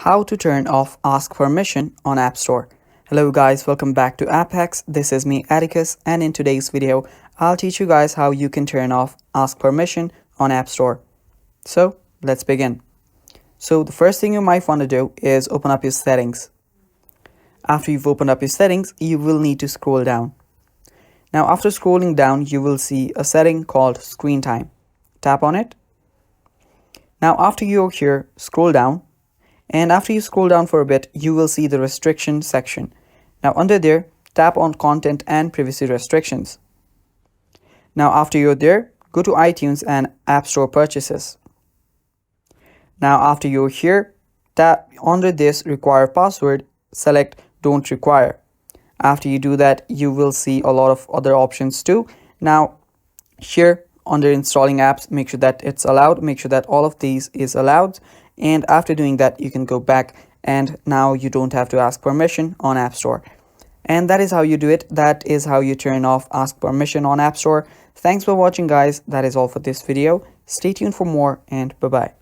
How to turn off Ask Permission on App Store. Hello guys, welcome back to App Hacks. This is me Atticus, and in today's video I'll teach you guys how you can turn off Ask Permission on App Store. So let's begin. So the first thing you might want to do is open up your settings. After you've opened up your settings, you will need to scroll down. Now after scrolling down, you will see a setting called Screen Time. Tap on it. Now after you're here, scroll down. And after you scroll down for a bit, you will see the restriction section. Now under there, tap on content and privacy restrictions. Now after you're there, go to iTunes and App Store purchases. Now after you're here, tap under this require password, select don't require. After you do that, you will see a lot of other options too. Now here under installing apps, make sure that it's allowed, make sure that all of these is allowed. And after doing that, you can go back and now you don't have to ask permission on App Store. And that is how you do it. That is how you turn off Ask Permission on App Store. Thanks for watching guys. That is all for this video. Stay tuned for more and bye-bye.